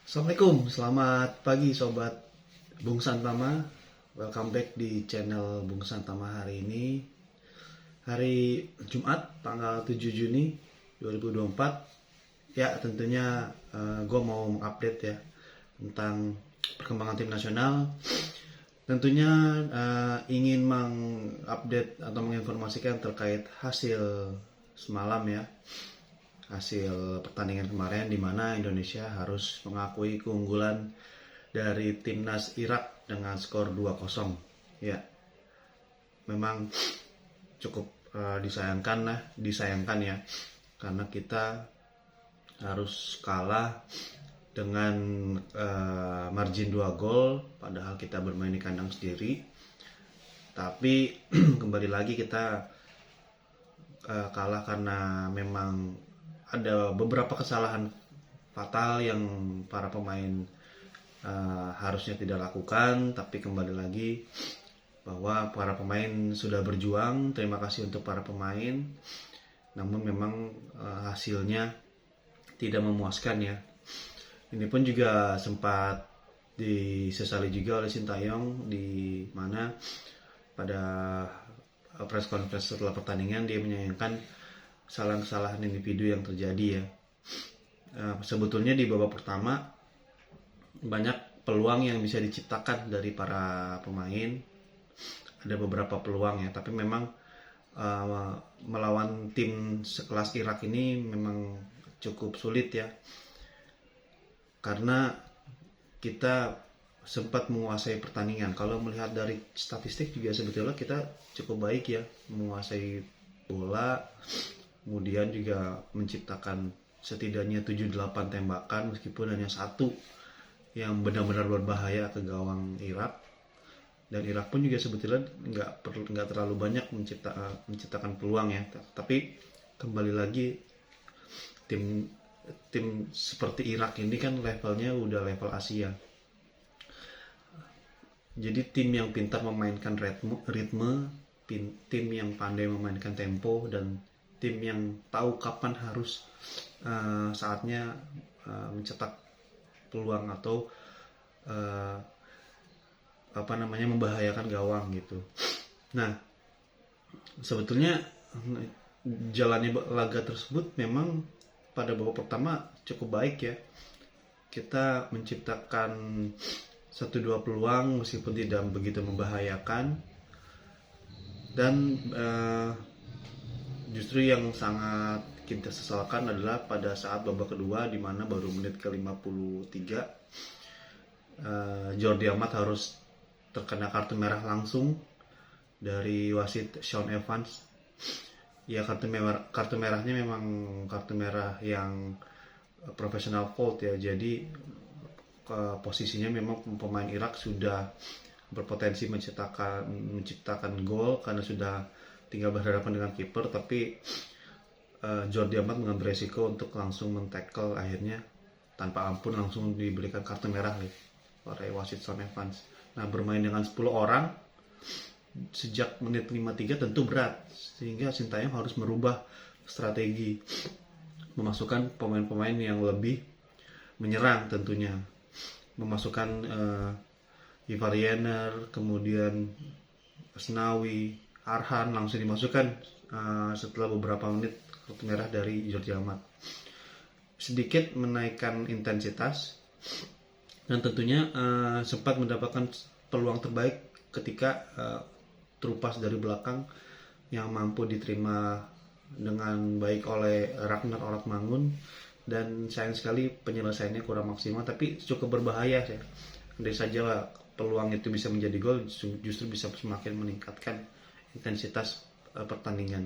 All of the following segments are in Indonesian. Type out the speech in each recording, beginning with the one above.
Assalamualaikum, selamat pagi Sobat Bung Santama. Welcome back di channel Bung Santama hari ini. Hari Jumat, tanggal 7 Juni 2024. Ya, tentunya gue mau mengupdate ya tentang perkembangan tim nasional. Tentunya ingin mengupdate atau menginformasikan terkait hasil semalam ya, hasil pertandingan kemarin di mana Indonesia harus mengakui keunggulan dari timnas Irak dengan skor 2-0. Ya, memang cukup disayangkan ya, karena kita harus kalah dengan margin 2 gol padahal kita bermain di kandang sendiri. Tapi kembali lagi kita kalah karena memang ada beberapa kesalahan fatal yang para pemain harusnya tidak lakukan. Tapi kembali lagi bahwa para pemain sudah berjuang, terima kasih untuk para pemain. Namun memang hasilnya tidak memuaskan ya. Ini pun juga sempat disesali juga oleh Sintayong, di mana pada press conference setelah pertandingan dia menyayangkan kesalahan-kesalahan individu yang terjadi ya. Sebetulnya di babak pertama banyak peluang yang bisa diciptakan dari para pemain, ada beberapa peluang ya, tapi memang melawan tim sekelas Irak ini memang cukup sulit ya, karena kita sempat menguasai pertandingan. Kalau melihat dari statistik juga sebetulnya kita cukup baik ya, menguasai bola, kemudian juga menciptakan setidaknya 7-8 tembakan meskipun hanya satu yang benar-benar berbahaya ke gawang Irak. Dan Irak pun juga sebetulnya nggak terlalu banyak menciptakan peluang ya. Tapi kembali lagi tim seperti Irak ini kan levelnya udah level Asia. Jadi tim yang pintar memainkan ritme, tim yang pandai memainkan tempo, dan tim yang tahu kapan harus saatnya mencetak peluang atau membahayakan gawang gitu. Nah, sebetulnya jalannya laga tersebut memang pada babak pertama cukup baik ya. Kita menciptakan 1-2 peluang meskipun tidak begitu membahayakan. Dan justru yang sangat kita sesalkan adalah pada saat babak kedua, di mana baru menit ke-53 Jordi Amat harus terkena kartu merah langsung dari wasit Sean Evans. Ya, kartu merahnya memang kartu merah yang professional fault ya. Jadi posisinya memang pemain Irak sudah berpotensi menciptakan gol karena sudah tinggal berhadapan dengan kiper, tapi Jordi Amat mengambil resiko untuk langsung men-tackle, akhirnya tanpa ampun langsung diberikan kartu merah oleh wasit Sean Evans. Nah, bermain dengan 10 orang sejak menit 53 tentu berat, sehingga Sintayong harus merubah strategi, memasukkan pemain-pemain yang lebih menyerang tentunya, memasukkan Ivar Yener, kemudian Asnawi, Arhan langsung dimasukkan setelah beberapa menit kartu merah dari Jordi Amat. Sedikit menaikkan intensitas dan tentunya sempat mendapatkan peluang terbaik ketika terupas dari belakang yang mampu diterima dengan baik oleh Ragnar Oratmangun, dan sayang sekali penyelesaiannya kurang maksimal, tapi cukup berbahaya ya. Andai saja peluang itu bisa menjadi gol, justru bisa semakin meningkatkan intensitas pertandingan.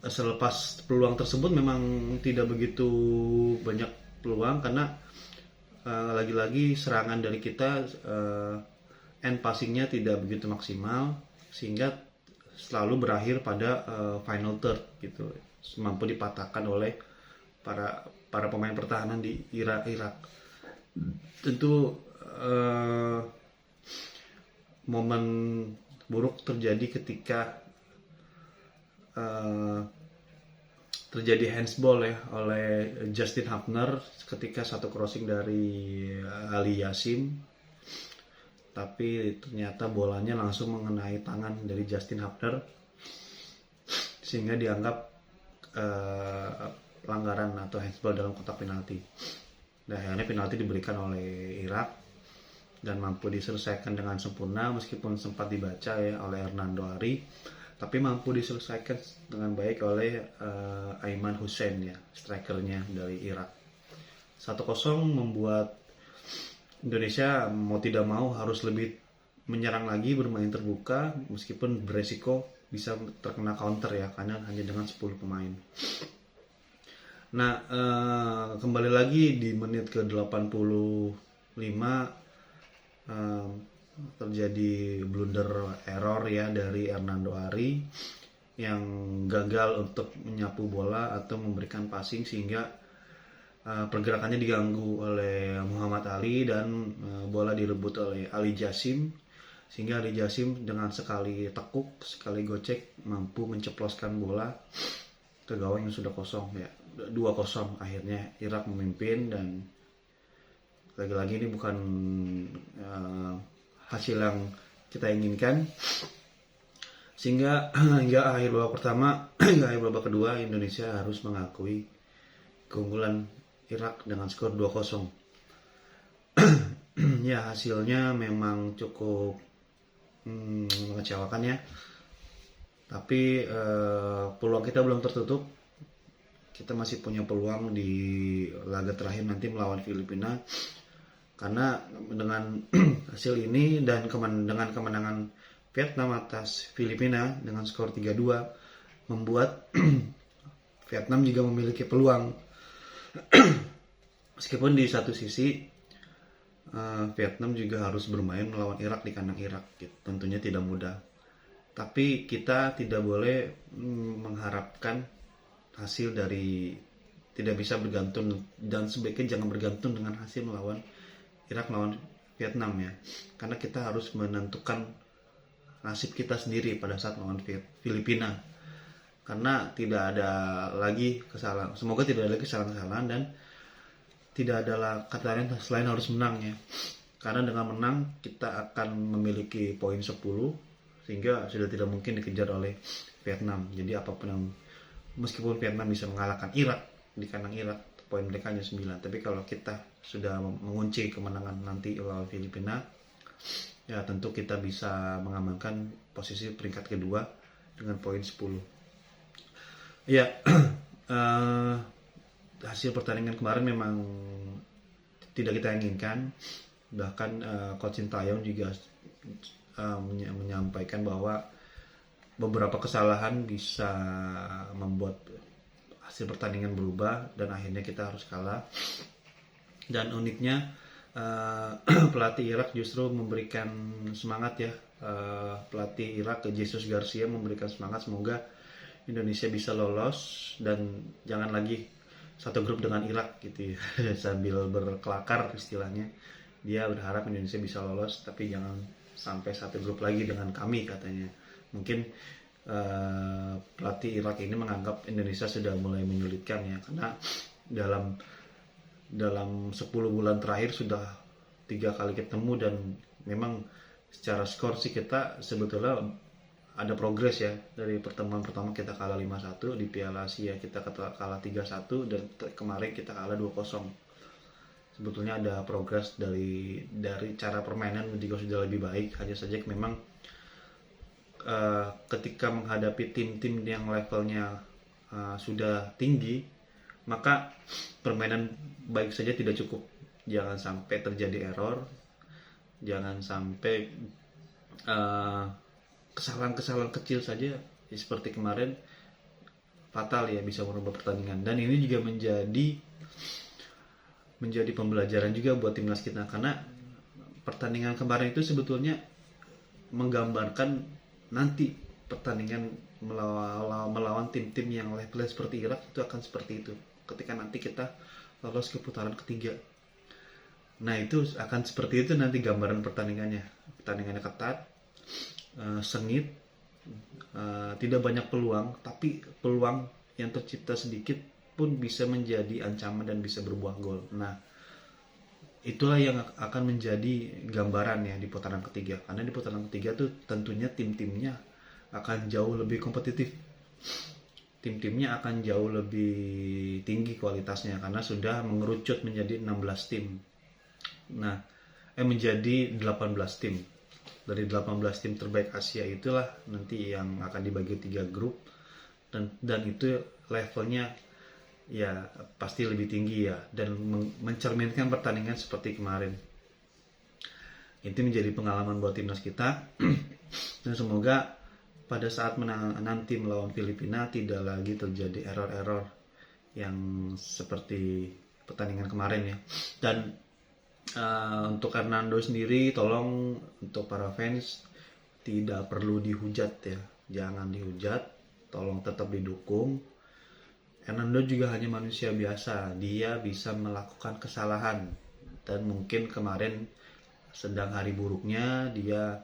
Selepas peluang tersebut memang tidak begitu banyak peluang, karena lagi-lagi serangan dari kita end passingnya tidak begitu maksimal, sehingga selalu berakhir pada final third gitu, mampu dipatahkan oleh para pemain pertahanan di Irak. Tentu momen buruk terjadi ketika terjadi handsball ya oleh Justin Hubner ketika satu crossing dari Ali Yassim, tapi ternyata bolanya langsung mengenai tangan dari Justin Hubner sehingga dianggap pelanggaran atau handsball dalam kotak penalti. Dan akhirnya penalti diberikan oleh Irak dan mampu diselesaikan dengan sempurna meskipun sempat dibaca ya oleh Hernando Ari, tapi mampu diselesaikan dengan baik oleh Aiman Hussein ya, strikernya dari Irak. 1-0 membuat Indonesia mau tidak mau harus lebih menyerang lagi, bermain terbuka meskipun beresiko bisa terkena counter ya karena hanya dengan 10 pemain. Nah, kembali lagi di menit ke 85 terjadi blunder error ya dari Hernando Ari yang gagal untuk menyapu bola atau memberikan passing sehingga pergerakannya diganggu oleh Muhammad Ali dan bola direbut oleh Ali Yassim, sehingga Ali Yassim dengan sekali tekuk, sekali gocek mampu menceploskan bola ke gawang yang sudah kosong ya. 2-0 akhirnya Irak memimpin, dan lagi-lagi ini bukan hasil yang kita inginkan, sehingga hingga akhir babak pertama hingga akhir babak kedua Indonesia harus mengakui keunggulan Irak dengan skor 2-0. Ya, hasilnya memang cukup mengecewakan ya, tapi peluang kita belum tertutup. Kita masih punya peluang di laga terakhir nanti melawan Filipina, karena dengan hasil ini dan dengan kemenangan Vietnam atas Filipina dengan skor 3-2 membuat Vietnam juga memiliki peluang. Meskipun di satu sisi Vietnam juga harus bermain melawan Irak di kandang Irak, gitu. Tentunya tidak mudah, tapi kita tidak boleh mengharapkan hasil dari, tidak bisa bergantung, dan sebaiknya jangan bergantung dengan hasil melawan Irak melawan Vietnam ya, karena kita harus menentukan nasib kita sendiri pada saat melawan Filipina, karena tidak ada lagi kesalahan, semoga tidak ada lagi kesalahan-kesalahan dan tidak ada kata lain selain harus menang ya, karena dengan menang kita akan memiliki poin 10 sehingga sudah tidak mungkin dikejar oleh Vietnam. Jadi apapun yang, meskipun Vietnam bisa mengalahkan Irak di kandang Irak, poin mereka hanya 9, tapi kalau kita sudah mengunci kemenangan nanti lawan Filipina, ya tentu kita bisa mengamankan posisi peringkat kedua dengan poin 10. Ya, hasil pertandingan kemarin memang tidak kita inginkan. Bahkan Coach Sintayong juga menyampaikan bahwa beberapa kesalahan bisa membuat hasil pertandingan berubah dan akhirnya kita harus kalah. Dan uniknya pelatih Irak justru memberikan semangat ya, pelatih Irak Jesus Garcia memberikan semangat semoga Indonesia bisa lolos dan jangan lagi satu grup dengan Irak gitu ya. Sambil berkelakar istilahnya, dia berharap Indonesia bisa lolos tapi jangan sampai satu grup lagi dengan kami katanya. Mungkin pelatih Irak ini menganggap Indonesia sudah mulai menyulitkan ya, karena dalam 10 bulan terakhir sudah 3 kali ketemu dan memang secara skor sih kita sebetulnya ada progres ya. Dari pertemuan pertama kita kalah 5-1, di Piala Asia kita kalah 3-1, dan kemarin kita kalah 2-0. Sebetulnya ada progres dari cara permainan juga sudah lebih baik. Hanya saja memang ketika menghadapi tim-tim yang levelnya sudah tinggi, maka permainan baik saja tidak cukup. Jangan sampai terjadi error, jangan sampai kesalahan-kesalahan kecil saja ya, seperti kemarin fatal ya, bisa merubah pertandingan. Dan ini juga menjadi pembelajaran juga buat timnas kita, karena pertandingan kemarin itu sebetulnya menggambarkan nanti pertandingan melawan tim-tim yang level seperti Irak itu akan seperti itu ketika nanti kita lolos ke putaran ketiga. Nah itu akan seperti itu nanti gambaran pertandingannya ketat, sengit, tidak banyak peluang, tapi peluang yang tercipta sedikit pun bisa menjadi ancaman dan bisa berbuah gol. Nah, itulah yang akan menjadi gambaran ya di putaran ketiga. Karena di putaran ketiga tuh tentunya tim-timnya akan jauh lebih kompetitif. Tim-timnya akan jauh lebih tinggi kualitasnya karena sudah mengerucut menjadi 16 tim. Nah, menjadi 18 tim. Dari 18 tim terbaik Asia itulah nanti yang akan dibagi 3 grup dan itu levelnya ya pasti lebih tinggi ya, dan mencerminkan pertandingan seperti kemarin. Itu menjadi pengalaman buat timnas kita dan semoga pada saat nanti melawan Filipina tidak lagi terjadi error-error yang seperti pertandingan kemarin ya. Dan untuk Hernando sendiri, tolong untuk para fans tidak perlu dihujat ya, jangan dihujat, tolong tetap didukung. Hernando juga hanya manusia biasa, dia bisa melakukan kesalahan dan mungkin kemarin sedang hari buruknya, dia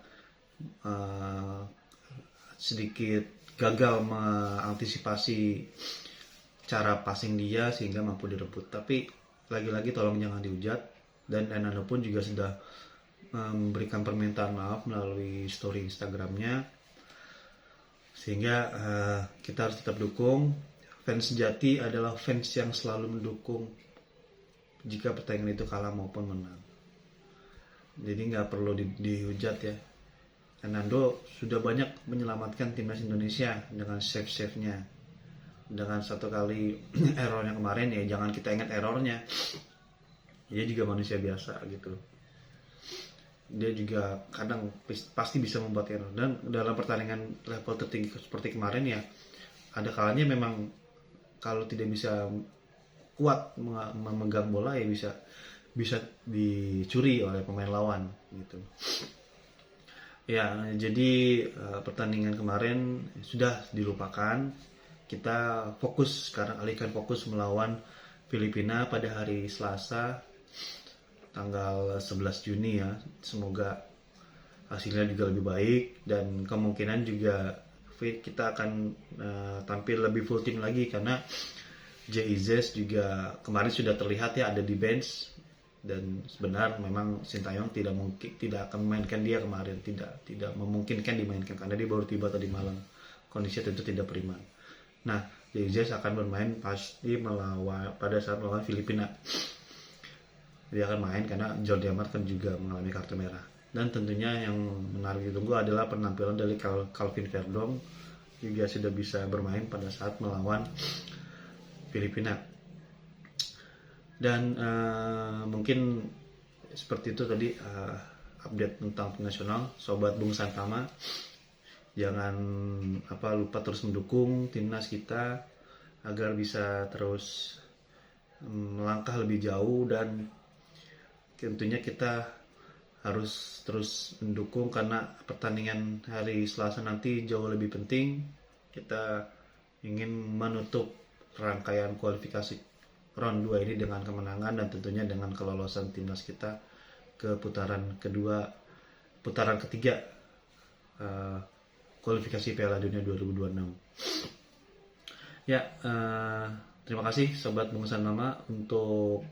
sedikit gagal mengantisipasi cara passing dia sehingga mampu direbut. Tapi lagi-lagi tolong jangan dihujat, dan Hernando pun juga sudah memberikan permintaan maaf melalui story Instagramnya, sehingga kita harus tetap dukung. Fans sejati adalah fans yang selalu mendukung jika pertandingan itu kalah maupun menang. Jadi nggak perlu dihujat ya. Hernando sudah banyak menyelamatkan timnas Indonesia dengan save-nya. Dengan satu kali errornya kemarin ya jangan kita ingat errornya. Dia juga manusia biasa gitu. Dia juga kadang pasti bisa membuat error, dan dalam pertandingan level tertinggi seperti kemarin ya ada kalanya memang kalau tidak bisa kuat memegang bola ya bisa dicuri oleh pemain lawan gitu. Ya, jadi pertandingan kemarin sudah dilupakan. Kita fokus sekarang, alihkan fokus melawan Filipina pada hari Selasa tanggal 11 Juni ya. Semoga hasilnya juga lebih baik dan kemungkinan juga kita akan tampil lebih full tim lagi karena J.I.Z juga kemarin sudah terlihat ya ada di bench, dan sebenarnya memang Sintayong tidak akan memainkan dia kemarin, tidak memungkinkan dimainkan karena dia baru tiba tadi malam, kondisinya tentu tidak prima. Nah, J.I.Z akan bermain pasti pada saat melawan Filipina. Dia akan main karena Jordi Amat kan juga mengalami kartu merah. Dan tentunya yang menarik ditunggu adalah penampilan dari Calvin Verdong, juga sudah bisa bermain pada saat melawan Filipina. Dan mungkin seperti itu tadi update tentang tim nasional. Sobat Bung Santama, jangan lupa terus mendukung timnas kita agar bisa terus melangkah lebih jauh, dan tentunya kita harus terus mendukung karena pertandingan hari Selasa nanti jauh lebih penting. Kita ingin menutup rangkaian kualifikasi round 2 ini dengan kemenangan dan tentunya dengan kelolosan timnas kita ke putaran ketiga kualifikasi Piala Dunia 2026. Ya, terima kasih Sobat Bung Santama untuk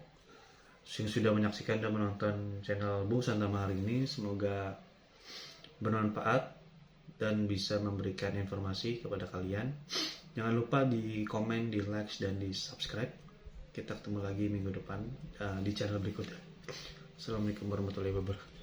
yang sudah menyaksikan dan menonton channel Bung Santama hari ini. Semoga bermanfaat dan bisa memberikan informasi kepada kalian. Jangan lupa di komen, di like, dan di subscribe. Kita ketemu lagi minggu depan di channel berikutnya. Assalamualaikum warahmatullahi wabarakatuh.